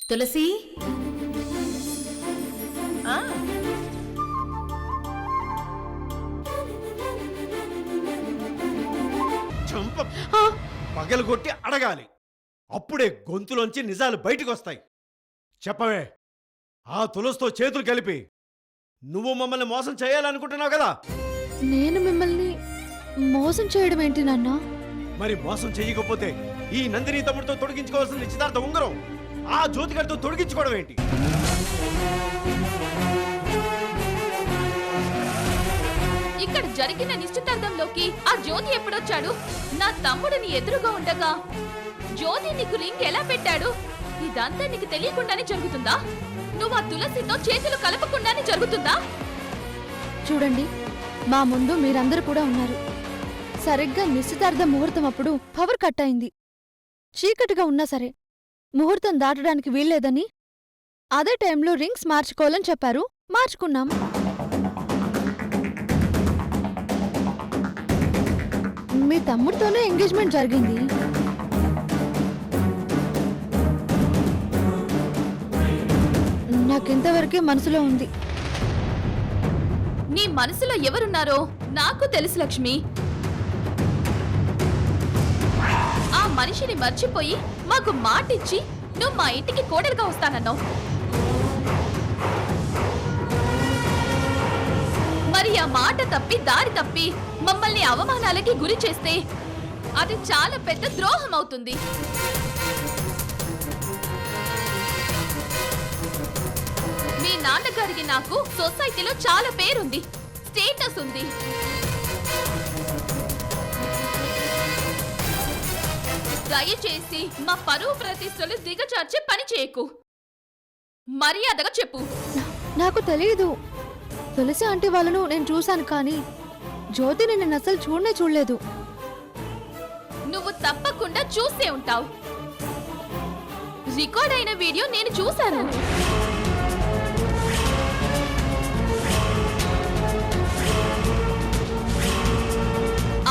తులసి చంప పగలు కొట్టి అడగాలి, అప్పుడే గొంతులోంచి నిజాలు బయటకు వస్తాయి. చెప్పవే, ఆ తులసితో చేతులు కలిపి నువ్వు మమ్మల్ని మోసం చేయాలనుకుంటున్నావు కదా? నేను మిమ్మల్ని మోసం చేయడం ఏంటి నాన్న? మరి మోసం చెయ్యకపోతే ఈ నందిని తమ్ముడితో తొడిగించుకోవాల్సిన నిశ్చితార్థ ఉంగరం ఆ జ్యోతిగారితో తొడిగించుకోవడం ఏంటి? ఇక్కడ జరిగిన నిశ్చితార్థంలోకి ఆ జ్యోతి ఎప్పుడొచ్చాడు? నా తమ్ముడిని ఎదురుగా ఉండగా జ్యోతి నీకు రింగ్ ఎలా పెట్టాడు? ఇదంతా నీకు తెలియకుండానే జరుగుతుందా? నువ్వు ఆ తులసితో చేతులు కలపకుండానే జరుగుతుందా? చూడండి, మా ముందు మీరందరూ కూడా ఉన్నారు. సరిగ్గా నిశ్చితార్థ ముహూర్తం అప్పుడు పవర్ కట్ అయింది. చీకటిగా ఉన్నా సరే ముహూర్తం దాటడానికి వీల్లేదని అదే టైంలో రింగ్స్ మార్చుకోవాలని చెప్పారు. మార్చుకున్నాం. మీ తమ్ముడితోనే ఎంగేజ్మెంట్ జరిగింది. నాకింతవరకే మనసులో ఉంది. నీ మనసులో ఎవరున్నారో నాకు తెలుసు లక్ష్మి. ఆ మనిషిని మర్చిపోయి మాకు మాటిచ్చి నువ్వు మా ఇంటికి కోడలుగా వస్తానన్నావు. మరి ఆ మాట తప్పి దారి తప్పి మమ్మల్ని అవమానాలకి గురి చేస్తే అది చాలా పెద్ద ద్రోహం అవుతుంది. మీ నాన్నగారికి నాకు సొసైటీలో చాలా పేరుంది, స్టేటస్ ఉంది. దయచేసి మా పరువు ప్రతిష్టలు దిగజార్చే పని చేయకు. మర్యాదగా చెప్పు. నాకు తెలియదు. తులసి ఆంటీ వాళ్ళను నేను చూశాను, కానీ జ్యోతిని నేను అసలు చూడలేదు. నువ్వు తప్పకుండా చూసే ఉంటావు. రికార్డ్ అయిన వీడియో నేను చూశాను.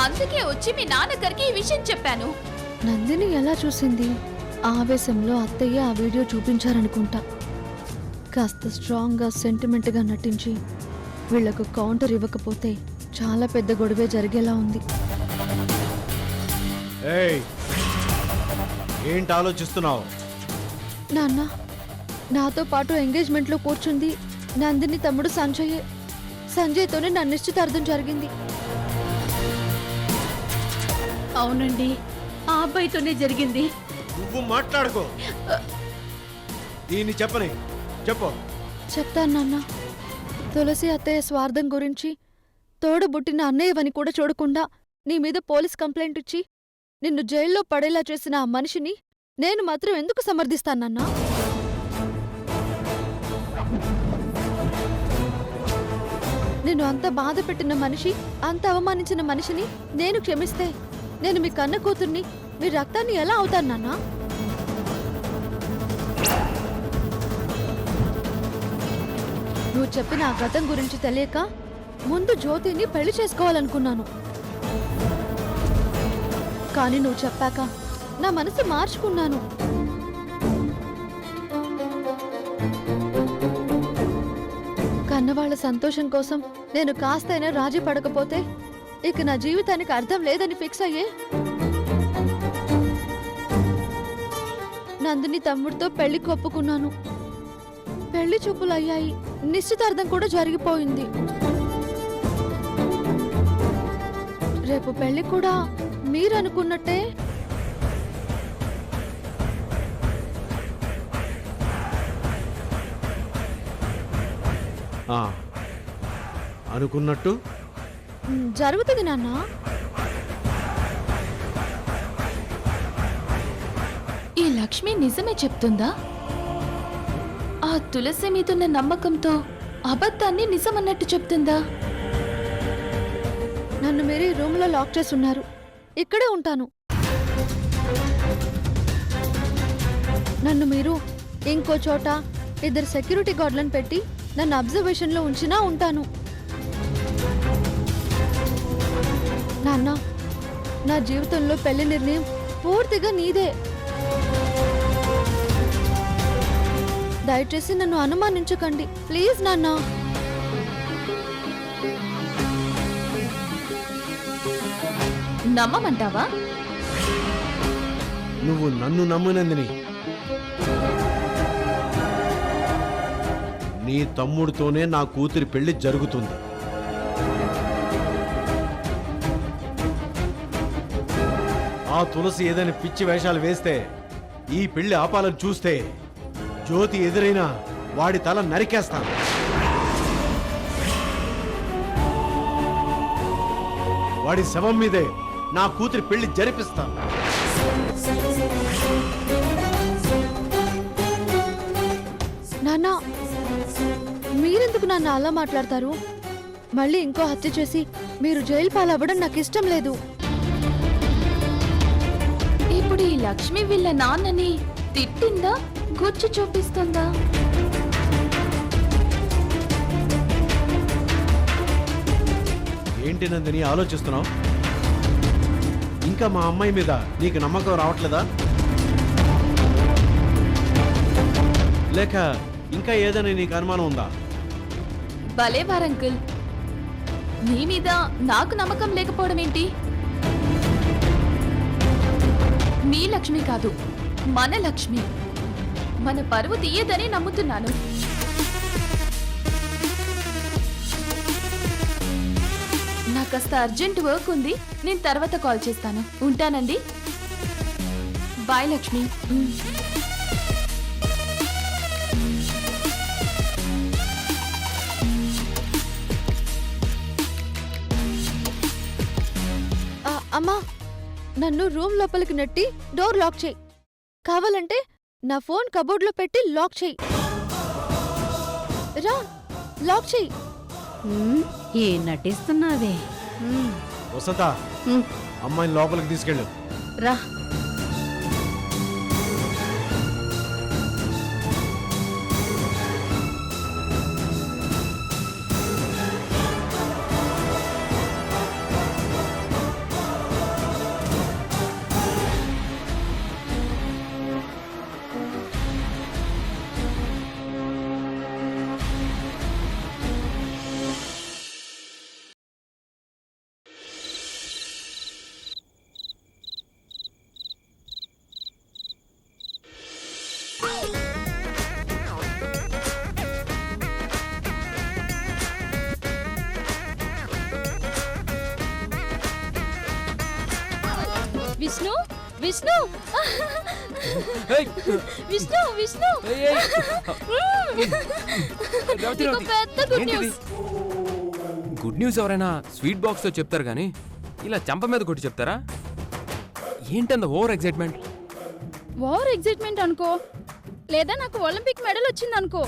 అందుకే వచ్చి మీ నాన్నగారికి ఈ విషయం చెప్పాను. నందిని ఎలా చూసింది? ఆవేశంలో అత్తయ్య ఆ వీడియో చూపించారనుకుంటా. కాస్త స్ట్రాంగ్గా సెంటిమెంట్గా నటించి వీళ్లకు కౌంటర్ ఇవ్వకపోతే చాలా పెద్ద గొడవే జరిగేలా ఉంది. ఏంటి ఆలోచిస్తున్నావు? నాన్న, నాతో పాటు ఎంగేజ్మెంట్లో కూర్చుంది నందిని తమ్ముడు సంజయ్. సంజయ్తోనే నా నిశ్చితార్థం జరిగింది. అవునండి, ఆ అబ్బాయితోనే జరిగింది. నువ్వు మాట్లాడుకో. దీన్ని చెప్పని చెప్పు. చెప్తాను నాన్న. తులసి అత్తయ్య స్వార్థం గురించి తోడబుట్టిన అన్నయ్యవని కూడా చూడకుండా నీ మీద పోలీస్ కంప్లైంట్ ఇచ్చి నిన్ను జైల్లో పడేలా చేసిన ఆ మనిషిని నేను మాత్రం ఎందుకు సమర్థిస్తానన్నా? నిన్ను అంత బాధ పెట్టిన మనిషి, అంత అవమానించిన మనిషిని నేను క్షమిస్తే నేను మీ కన్న కూతుర్ని, మీ రక్తాన్ని ఎలా అవుతానన్నా? నువ్వు చెప్పిన ఆ గతం గురించి తెలియక ముందు జ్యోతిని పెళ్లి చేసుకోవాలనుకున్నాను. కానీ నువ్వు చెప్పాక నా మనసు మార్చుకున్నాను. కన్నవాళ్ల సంతోషం కోసం నేను కాస్తైనా రాజీ పడకపోతే ఇక నా జీవితానికి అర్థం లేదని ఫిక్స్ అయ్యే నందిని తమ్ముడితో పెళ్లి ఒప్పుకున్నాను. పెళ్లి చూపులు అయ్యాయి, నిశ్చితార్థం కూడా జరిగిపోయింది. రేపు పెళ్లి కూడా మీరనుకున్నట్టే అనుకున్నట్టు జరుగుతుంది నాన్న. ఈ లక్ష్మి నిజమే చెప్తుందా? ఆ తులసి మీదున్న నమ్మకంతో అబద్ధాన్ని నిజమన్నట్టు చెప్తుందా? నన్ను మీరు ఈ రూమ్లో లాక్ చేసి ఉన్నారు. ఇక్కడే ఉంటాను. నన్ను మీరు ఇంకో చోట 2 సెక్యూరిటీ గార్డులను పెట్టి నన్ను అబ్జర్వేషన్లో ఉంచినా ఉంటాను. నాన్న, నా జీవితంలో పెళ్లి నిర్ణయం పూర్తిగా నీదే. దయచేసి నన్ను అనుమానించకండి ప్లీజ్ నాన్న. నమ్మమంటావా? నువ్వు నన్ను నమ్మునందిని నీ తమ్ముడితోనే నా కూతురి పెళ్లి జరుగుతుంది. ఆ తులసి ఏదైనా పిచ్చి వేషాలు వేస్తే ఈ పెళ్లి ఆపాలని చూస్తే జ్యోతి ఎదురైనా వాడి తల నరికేస్తాను. వాడి శవం మీదే నా కూతురి పెళ్లి జరిపిస్తాను. నాన్న మీరెందుకు నన్ను అలా మాట్లాడతారు? మళ్ళీ ఇంకో హత్య చేసి మీరు జైలు పాలవ్వడం నాకు ఇష్టం లేదు. ఇప్పుడు ఈ లక్ష్మి వీళ్ళ నాన్నని తిట్టిందా, గుచ్చి చూపిస్తుందా? ఏంటి నందిని ఆలోచిస్తున్నావు? ఇంకా మా అమ్మాయి మీద నీకు నమ్మకం రావట్లేదా? లేక ఇంకా ఏదైనా నీకు అనుమానం ఉందా? భలేవార్ అంకుల్, నీ మీద నాకు నమ్మకం లేకపోవడం ఏంటి? మీ లక్ష్మి కాదు, మన లక్ష్మి. మన పరువు తీయదని నమ్ముతున్నాను. నాకు కాస్త అర్జెంట్ వర్క్ ఉంది, నేను తర్వాత కాల్ చేస్తాను. ఉంటానండి. బాయ్ లక్ష్మి. అమ్మా నన్ను రూమ్ లోపలికి నెట్టి డోర్ లాక్ చేయి. కావాలంటే నా ఫోన్ కబోర్డ్లో పెట్టి లాక్ చేయి. రా లాక్ చేయి. ఏ నటిస్తున్నావే? వసంత, అమ్మాయిని లోపలికి తీసుకెళ్ళు. రా. విష్ణు, విష్ణు, విష్ణు, విష్ణు, నీకు పెద్ద గుడ్ న్యూస్. గుడ్ న్యూస్ ఎవరైనా స్వీట్ బాక్స్ తో చెప్తారు కానీ ఇలా చంప మీద కొట్టి చెప్తారా? ఏంటంత ఓవర్ ఎక్సైట్మెంట్? ఓవర్ ఎగ్జైట్మెంట్ అనుకో, లేదా నాకు ఒలింపిక్ మెడల్ వచ్చింది అనుకో,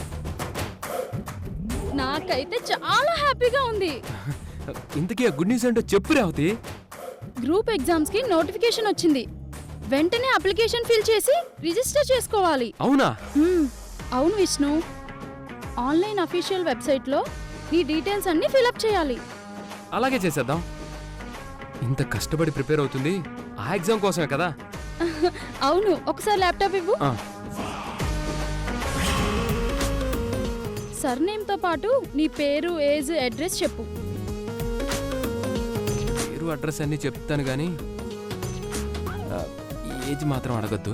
నాకైతే చాలా హ్యాపీగా ఉంది. ఇంతకీ ఆ గుడ్ న్యూస్ ఏంటో చెప్పు రేవతి. గ్రూప్ ఎగ్జామ్స్ కి నోటిఫికేషన్ వచ్చింది. వెంటనే అప్లికేషన్ ఫిల్ చేసి రిజిస్టర్ చేసుకోవాలి. అవునా? అవును విష్ణు, ఆన్లైన్ అఫీషియల్ వెబ్సైట్ లో నీ డీటెయిల్స్ అన్ని ఫిలప్ చేయాలి. అలాగే చేసేద్దాం. ఇంత కష్టపడి ప్రిపేర్ అవుతుంది ఆ ఎగ్జామ్ కోసమే కదా? అవును, ఒకసారి ల్యాప్టాప్ ఇవ్వు. సర్నేమ్ తో పాటు నీ పేరు, ఏజ్, అడ్రస్ చెప్పు. పేరు, అడ్రస్ అన్ని చెప్తాను కానీ ఏజ్ మాత్రం అడగద్దు.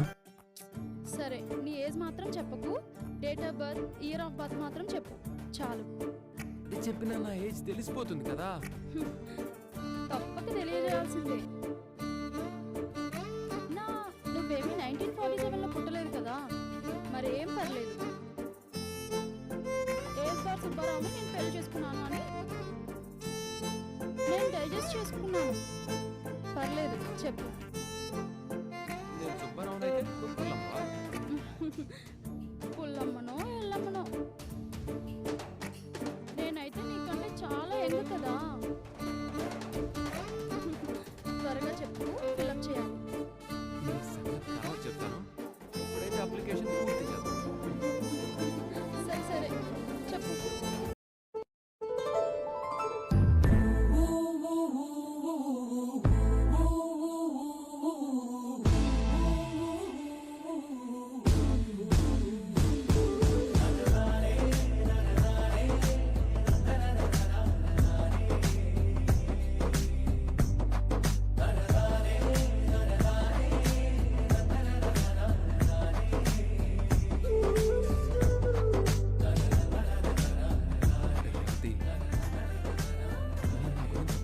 సరే, నీ ఏజ్ మాత్రం చెప్పకు. Date of birth, year of birth మాత్రం చెప్పు చాలు. చెప్పినా నా ఏజ్ తెలిసిపోతుంది కదా. తప్పక తెలియజేయాల్సిందే. నువ్వేమీ 1947లో పుట్టలేదు కదా, మరి ఏం పర్లేదు. ఏజ్ బార్ సుబ్బారావుని నేను పెళ్లి చేసుకున్నాను అని నేను డైజెస్ట్ చేసుకున్నాను. పర్లేదు చెప్పు. నేను సుబ్బారావునైతే పుల్లమ్మవా? పుల్లమ్మనో ఎల్లమ్మనో, నేనైతే నీకంటే చాలా ఎందు కదా. త్వరగా చెప్పు, ఫిలప్ చేయాలి. ఈ సంగతి తర్వాత చెప్తాను. ఇప్పుడైతే అప్లికేషన్ పూర్తి చేద్దాం. సరే సరే చెప్పు.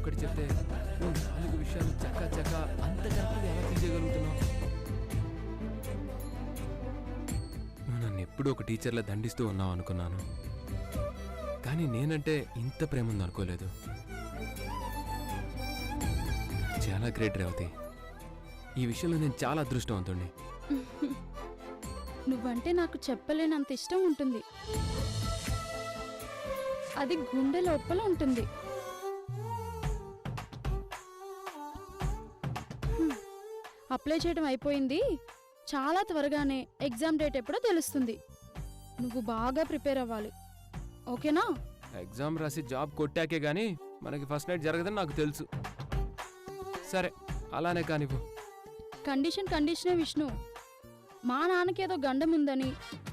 ఒక్కటి చెప్తే నువ్వు 4 విషయాలు చక్క అంత కరెక్ట్గా ఎలా తీయగలుగుతున్నావు? నువ్వు నన్ను ఎప్పుడూ ఒక టీచర్లా దండిస్తూ ఉన్నావు అనుకున్నాను, కానీ నేనంటే ఇంత ప్రేమ ఉంది అనుకోలేదు. చాలా గ్రేట్ రేవతి. ఈ విషయంలో నేను చాలా అదృష్టవంతుణ్ణి. నువ్వంటే నాకు చెప్పలేనంత ఇష్టం ఉంటుంది. అది గుండె లోపల ఉంటుంది. అప్లై చేయడం అయిపోయింది. చాలా త్వరగానే ఎగ్జామ్ డేట్ ఎప్పుడో తెలుస్తుంది. నువ్వు బాగా ప్రిపేర్ అవ్వాలి, ఓకేనా? ఎగ్జామ్ రాసి జాబ్ కొట్టాకే గానీ మనకి ఫస్ట్ నైట్ జరగదని నాకు తెలుసు. సరే, అలానే కానివ్వు. కండిషనే విష్ణు. మా నాన్నకేదో గండం ఉందని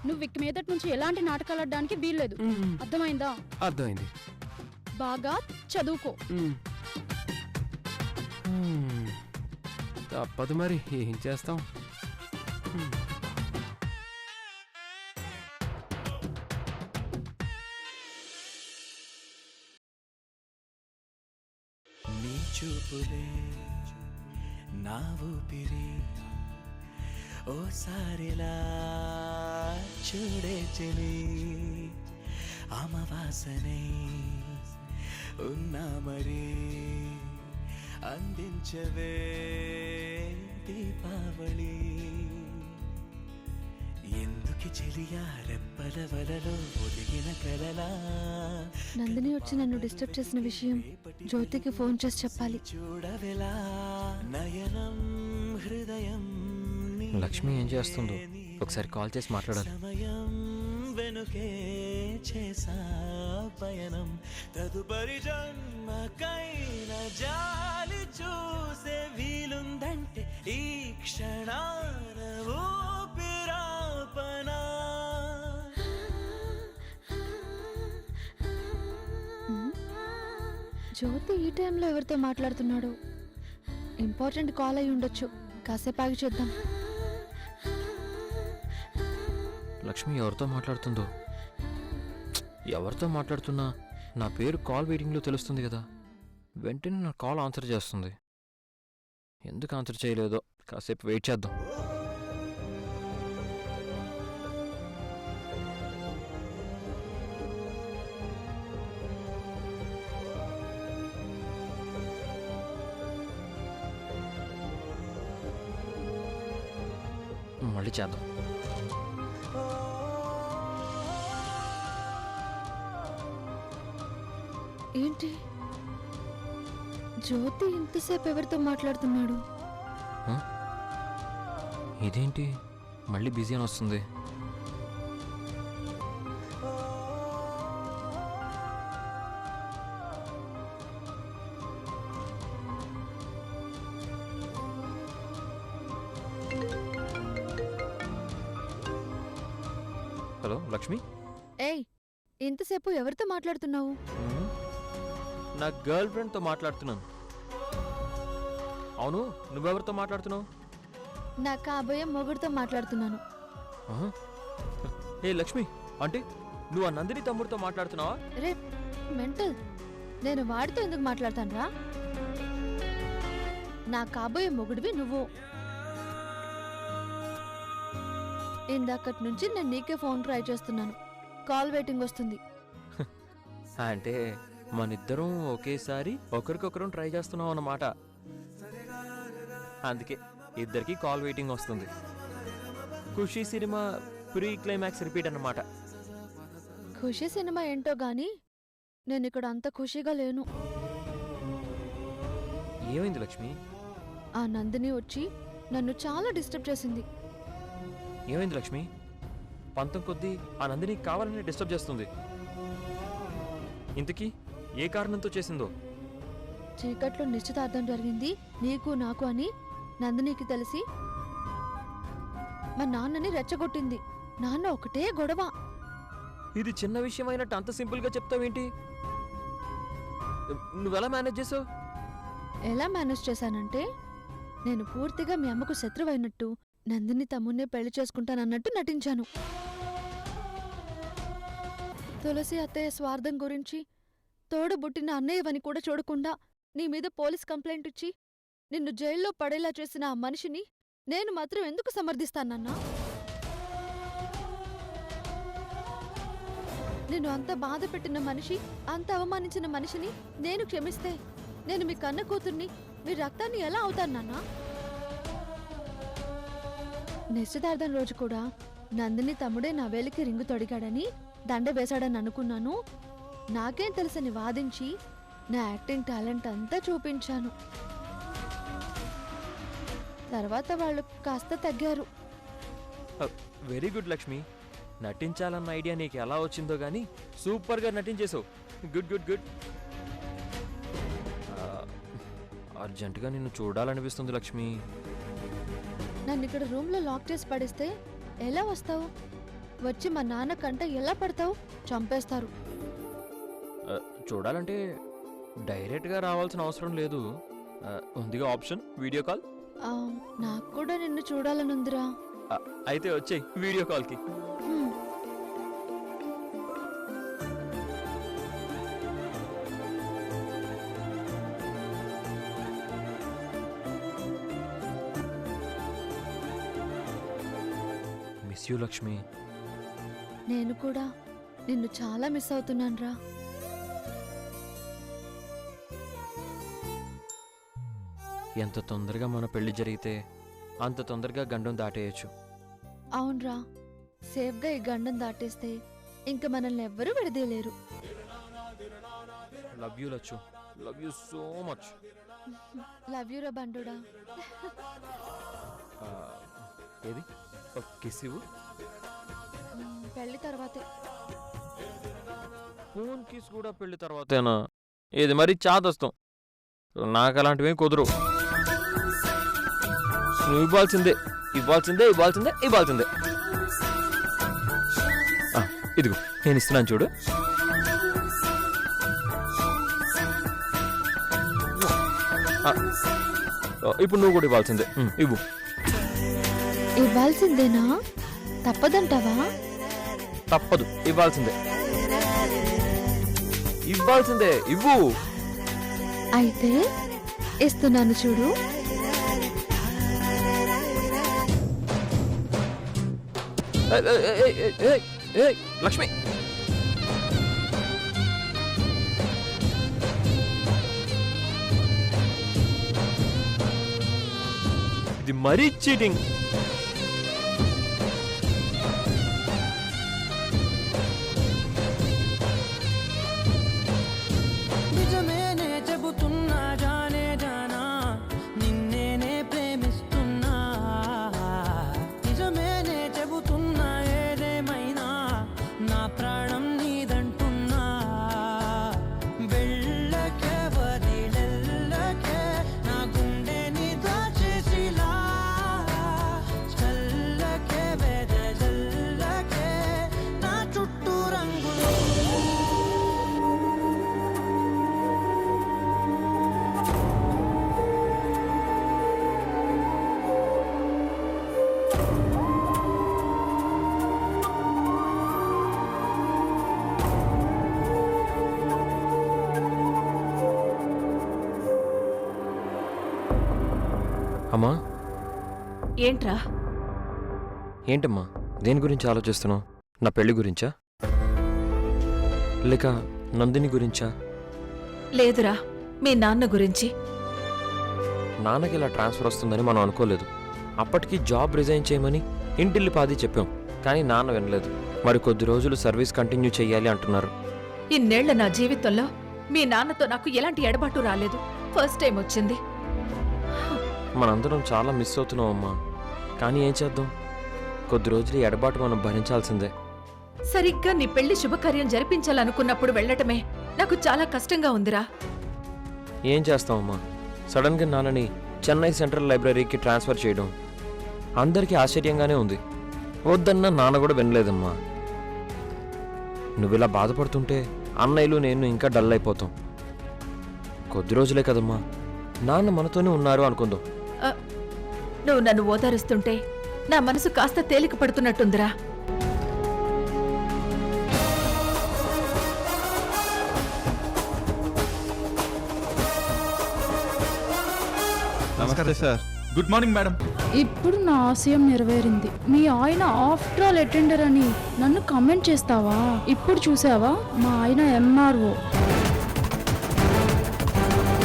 నువ్వు ఇక మీదటి నుంచి ఎలాంటి నాటకాలు ఆడడానికి వీల్లేదు. అర్థమైందా? అర్థమైంది. బాగా చదువుకో. తప్పదు మరి, ఏం చేస్తాం. నీ చూపులే నా ఊపిరి, ఓసారిలా చూడే చెలి, అమవాసనే ఉన్నా మరి, అందించవే దీపావళి. ఎందుకు చెలియా రెప్పల వలలో ఒదిగిన కలలా. నందిని వచ్చి నన్ను డిస్టర్బ్ చేసిన విషయం జ్యోతికి ఫోన్ చేసి చెప్పాలి. చూడవెలా నయనం హృదయం. లక్ష్మి ఏం చేస్తుందో ఒకసారి కాల్ చేసి మాట్లాడాలి. సమయం వెనుకే చేసా పయనం, తదుపరి జన్మకైన జాలి చూసే వీలుందంటే ఈ క్షణాన ఊపిరాపనా. జ్యోతి ఈ టైంలో ఎవరితో మాట్లాడుతున్నాడు? ఇంపార్టెంట్ కాల్ అయి ఉండొచ్చు. కాసేపు ఆగి చేద్దాం. లక్ష్మి ఎవరితో మాట్లాడుతుందో? ఎవరితో మాట్లాడుతున్నా నా పేరు కాల్ వెయిటింగ్లో తెలుస్తుంది కదా. వెంటనే నా కాల్ ఆన్సర్ చేస్తుంది. ఎందుకు ఆన్సర్ చేయలేదో కాసేపు వెయిట్ చేద్దాం. మళ్ళీ చేద్దాం. ఏంటి జ్యోతి ఇంతసేపు ఎవరితో మాట్లాడుతున్నాడు? ఇదేంటి మళ్ళీ బిజీ అని వస్తుంది? హలో లక్ష్మి. ఏయ్, ఇంతసేపు ఎవరితో మాట్లాడుతున్నావు? నా గర్ల్ ఫ్రెండ్తో మాట్లాడుతున్నాను. అవును, నువ్వెవరితో మాట్లాడుతున్నావు? నా కాబోయే మొగుడితో మాట్లాడుతున్నాను. ఏ లక్ష్మి, అంటే నువ్వు ఆ నందిని తమ్ముడితో మాట్లాడుతున్నావా? రే మెంటల్, నేను వాడితో ఎందుకు మాట్లాడతానురా? నా కాబోయే మొగుడివి నువ్వు. ఇందాకటి నుంచి నేను నీకే ఫోన్ ట్రై చేస్తున్నాను. కాల్ వెయిటింగ్ వస్తుంది. అంటే మనిద్దరం ఒకేసారి ఒకరికొకరం ట్రై చేస్తున్నాం అన్నమాట. అందుకే ఇద్దరికి కాల్ వెయిటింగ్ వస్తుంది. ఖుషీ సినిమా ప్రీ క్లైమాక్స్ రిపీట్ అన్నమాట. ఖుషీ సినిమా ఏంటో గాని నేను ఇక్కడ అంత ఖుషీగా లేను. ఏమైంది లక్ష్మి? ఆ నందిని వచ్చి నన్ను చాలా డిస్టర్బ్ చేసింది. ఏమైంది లక్ష్మి? పంతం కొద్దీ ఆ నందిని కావాలని డిస్టర్బ్ చేస్తుంది. ఇంతకీ ఏ కారణంతో చేసిందో? చీకట్లో నిశ్చితార్థం జరిగింది నీకు నాకు అని నందినికి తెలిసి మా నాన్నని రెచ్చగొట్టింది. నాన్న ఒకటే గొడవ. ఇది చిన్న విషయం అయినట్టు అంత సింపుల్గా చెప్తావేంటి? నువ్వెలా మేనేజ్ చేసావు? ఎలా మేనేజ్ చేశానంటే, నేను పూర్తిగా మీ అమ్మకు శత్రువైనట్టు నందిని తమ్మున్నే పెళ్లి చేసుకుంటానన్నట్టు నటించాను. తులసి అత్తయ్య స్వార్థం గురించి తోడబుట్టిన అన్నయ్యవని కూడా చూడకుండా నీ మీద పోలీస్ కంప్లైంట్ ఇచ్చి నిన్ను జైల్లో పడేలా చేసిన ఆ మనిషిని నేను మాత్రం ఎందుకు సమర్థిస్తానన్నా? నేను అంత బాధ పెట్టిన మనిషి, అంత అవమానించిన మనిషిని నేను క్షమిస్తే నేను మీ కన్న కూతుర్ని, మీ రక్తాన్ని ఎలా అవుతానన్నా? నిశ్చితార్థం రోజు కూడా నందిని తమ్ముడే నా వేలికి రింగు తొడిగాడని, దండ వేశాడని అనుకున్నాను. నాకేం తెలుసని వాదించి నా యాక్టింగ్ టాలెంట్ అంతా చూపించాను. తర్వాత వాళ్ళు కాస్త తగ్గారు. Very good Lakshmi. నటించాలన్న ఐడియా నీకు ఎలా వచ్చిందో గానీ సూపర్గా నటించేసావు. Good good good. అర్జెంటుగా నిన్ను చూడాలనిపిస్తుంది లక్ష్మి. నన్ను ఇక్కడ రూమ్లో లాక్ చేసి పడేస్తే ఎలా వస్తావు? వచ్చి మా నాన్న కంట ఎలా పడతావు? చంపేస్తారు. చూడాలంటే డైరెక్ట్గా రావాల్సిన అవసరం లేదు. ఉందిగా ఆప్షన్, వీడియో కాల్. నాకు కూడా నిన్ను చూడాలనుందిరా. అయితే వచ్చేయ్ వీడియో కాల్కి. Miss you Lakshmi. నేను కూడా నిన్ను చాలా మిస్ అవుతున్నానురా. ఎంత తొందరగా మన పెళ్లి జరిగితే అంత తొందరగా గండం దాటేయచ్చు. అవునరా, సేఫ్గా ఈ గండం దాటేస్తే ఇంక మనల్ని ఎవ్వరూ విడదీయలేరు. Love you Lachchu. Love you so much. Love you రా బండుడా. ఏది కిస్ ఇవ్వు. పెళ్లి తర్వాతే. ఫోన్ కిస్ కూడా పెళ్లి తర్వాతేనా? ఇది మరి చాదస్తాం. నాకు అలాంటివేం కుదరు. నువ్వు ఇవ్వాల్సిందే ఇవ్వాల్సిందే ఇవ్వాల్సిందే ఇవ్వాల్సిందే. ఇదిగో నేను ఇస్తున్నాను చూడు. ఇప్పుడు నువ్వు కూడా ఇవ్వాల్సిందే. ఇవ్వు. ఇవ్వాల్సిందేనా? తప్పదంటావా? తప్పదు, ఇవ్వాల్సిందే. ఇవ్వాల్సిందే, ఇవ్వు. అయితే ఇస్తున్నాను చూడు. లక్ష్మి, ఇది మరీ చీటింగ్. నిజమేనే చెబుతున్నా జానే జానా, నిన్నేనే ప్రేమిస్తున్నా. నిజమేనే చెబుతున్నా ఏదేమైనా నా ప్రాణం నీదంటున్నా. వెళ్ళకే వదిలెల్లకే నా గుండెని దాచేసిలా. చల్లకే వెదజల్లకే నా చుట్టూ రంగులు. అమ్మా, ఏంట్రా? ఏంటమ్మా దేని గురించి ఆలోచిస్తున్నావు? నా పెళ్లి గురించా లేక నందిని గురించా? లేదురా, మీ నాన్న గురించి. నాన్నకి ఇలా ట్రాన్స్ఫర్ వస్తుందని మనం అనుకోలేదు. అప్పటికి జాబ్ రిజైన్ చేయమని ఇంటిల్లి పాది చెప్పాం, కానీ నాన్న వినలేదు. మరి కొద్ది రోజులు సర్వీస్ కంటిన్యూ చెయ్యాలి అంటున్నారు. ఇన్నేళ్ల నా జీవితంలో మీ నాన్నతో నాకు ఎలాంటి ఎడబాటు రాలేదు. ఫస్ట్ టైం వచ్చింది. మనందరం చాలా మిస్ అవుతున్నాం అమ్మా. కానీ ఏం చేద్దాం, కొద్ది రోజులు ఈ ఎడబాటు మనం భరించాల్సిందే. సరిగ్గా నీ పెళ్లి శుభకార్యం జరిపించాలనుకున్నప్పుడు వెళ్ళటమే నాకు చాలా కష్టంగా ఉందిరా. ఏం చేస్తామమ్మా, సడన్గా నాన్నని చెన్నై సెంట్రల్ లైబ్రరీకి ట్రాన్స్ఫర్ చేయడం అందరికీ ఆశ్చర్యంగానే ఉంది. వద్దన్నా నాన్న కూడా వినలేదమ్మా. నువ్విలా బాధపడుతుంటే అన్నయ్యలు నేను ఇంకా డల్ అయిపోతాం. కొద్ది రోజులే కదమ్మా, నాన్న మనతోనే ఉన్నారు అనుకుందాం. నువ్వు నన్ను ఓదారుస్తుంటే నా మనసు కాస్త తేలిక పడుతున్నట్టుందిరా. నమస్తే సార్. Good morning madam. ఇప్పుడు నా ఆశయం నెరవేరింది. మీ ఆయన ఆఫ్టర్ ఆల్ అటెండర్ అని నన్ను కమెంట్ చేస్తావా? ఇప్పుడు చూసావా, మా ఆయన ఎంఆర్ఓ.